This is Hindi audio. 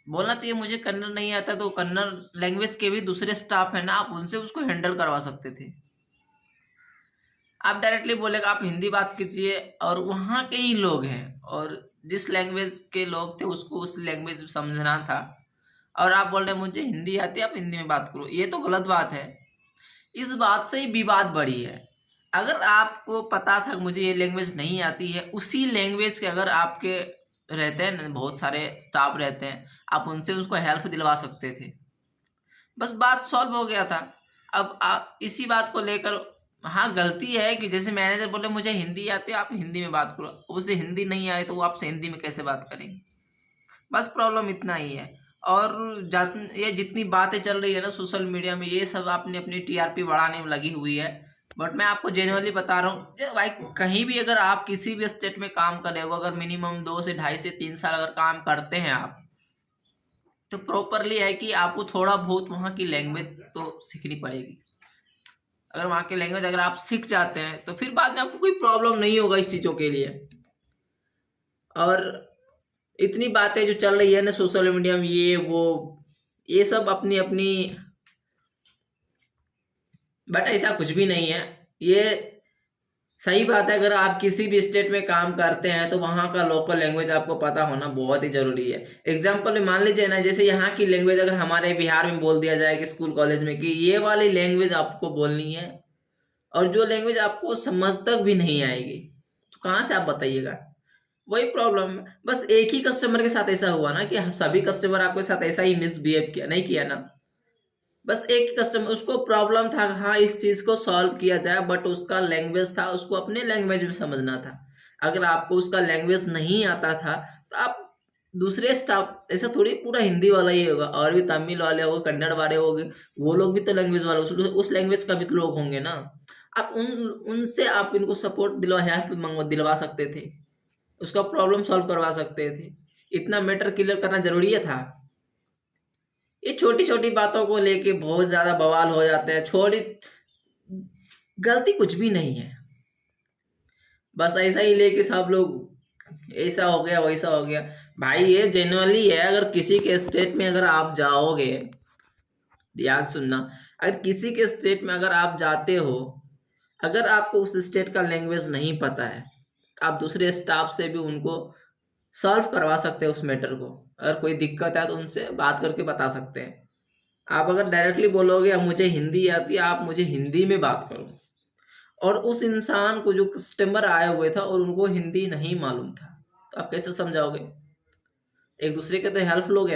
बोलना चाहिए मुझे कन्नड़ नहीं आता, तो कन्नड़ लैंग्वेज के भी दूसरे स्टाफ है ना, आप उनसे उसको हैंडल करवा सकते थे। आप डायरेक्टली बोलेगा आप हिंदी बात कीजिए, और वहाँ के ही लोग हैं और जिस लैंग्वेज के लोग थे उसको उस लैंग्वेज में समझना था, और आप बोल रहे हैं मुझे हिंदी आती है आप हिंदी में बात करो, ये तो गलत बात है। इस बात से ही विवाद बढ़ी है। अगर आपको पता था मुझे ये लैंग्वेज नहीं आती है, उसी लैंग्वेज के अगर आपके रहते हैं ना, बहुत सारे स्टाफ रहते हैं, आप उनसे उसको हेल्प दिलवा सकते थे, बस बात सॉल्व हो गया था। अब आप इसी बात को लेकर, हाँ गलती है कि जैसे मैनेजर बोले मुझे हिंदी आती है आप हिंदी में बात करो, उसे हिंदी नहीं आए तो वो आपसे हिंदी में कैसे बात करेंगे। बस प्रॉब्लम इतना ही है। और ये जितनी बातें चल रही है ना सोशल मीडिया में, ये सब आपने अपनी टीआरपी बढ़ाने में लगी हुई है। बट मैं आपको जेन्युइनली बता रहा हूँ भाई, कहीं भी अगर आप किसी भी स्टेट में काम कर रहे हो, अगर मिनिमम 2 से 2.5 से 3 साल अगर काम करते हैं आप, तो प्रॉपरली है कि आपको थोड़ा बहुत वहाँ की लैंग्वेज तो सीखनी पड़ेगी। अगर वहाँ की लैंग्वेज अगर आप सीख जाते हैं तो फिर बाद में आपको कोई प्रॉब्लम नहीं होगा इस चीज़ों के लिए। और इतनी बातें जो चल रही है ना सोशल मीडिया में, ये वो, ये सब अपनी अपनी, बट ऐसा कुछ भी नहीं है। ये सही बात है, अगर आप किसी भी स्टेट में काम करते हैं तो वहाँ का लोकल लैंग्वेज आपको पता होना बहुत ही जरूरी है। एग्जाम्पल में मान लीजिए ना, जैसे यहाँ की लैंग्वेज अगर हमारे बिहार में बोल दिया जाए कि स्कूल कॉलेज में कि ये वाली लैंग्वेज आपको बोलनी है, और जो लैंग्वेज आपको समझ तक भी नहीं आएगी, तो कहाँ से आप बताइएगा। वही प्रॉब्लम है। बस एक ही कस्टमर के साथ ऐसा हुआ ना कि सभी कस्टमर आपके साथ ऐसा ही मिसबिहेव किया नहीं किया ना। बस एक कस्टमर, उसको प्रॉब्लम था हाँ इस चीज को सॉल्व किया जाए, बट उसका लैंग्वेज था, उसको अपने लैंग्वेज में समझना था। अगर आपको उसका लैंग्वेज नहीं आता था तो आप दूसरे स्टाफ, ऐसा थोड़ी पूरा हिंदी वाला ही होगा, और भी तमिल वाले होंगे, कन्नड़ वाले होंगे, वो लोग भी तो लैंग्वेज वाले, उस लैंग्वेज का भी तो लोग होंगे ना। आप उनसे आप इनको सपोर्ट दिलवा, हेल्प दिलवा सकते थे, उसका प्रॉब्लम सॉल्व करवा सकते थे। इतना मैटर क्लियर करना जरूरी है था। ये छोटी छोटी बातों को लेके बहुत ज्यादा बवाल हो जाते हैं। छोटी गलती कुछ भी नहीं है, बस ऐसा ही लेके सब लोग ऐसा हो गया वैसा हो गया। भाई ये जेन्युइनली है, अगर किसी के स्टेट में अगर आप जाओगे, ध्यान सुनना, अगर किसी के स्टेट में अगर आप जाते हो, अगर आपको उस स्टेट का लैंग्वेज नहीं पता है, तो आप दूसरे स्टाफ से भी उनको सॉल्व करवा सकते हैं उस मैटर को। अगर कोई दिक्कत है तो उनसे बात करके बता सकते हैं। आप अगर डायरेक्टली बोलोगे अब मुझे हिंदी आती है आप मुझे हिंदी में बात करो, और उस इंसान को जो कस्टमर आए हुए था और उनको हिंदी नहीं मालूम था, तो आप कैसे समझाओगे। एक दूसरे के तो हेल्प लोगे ना।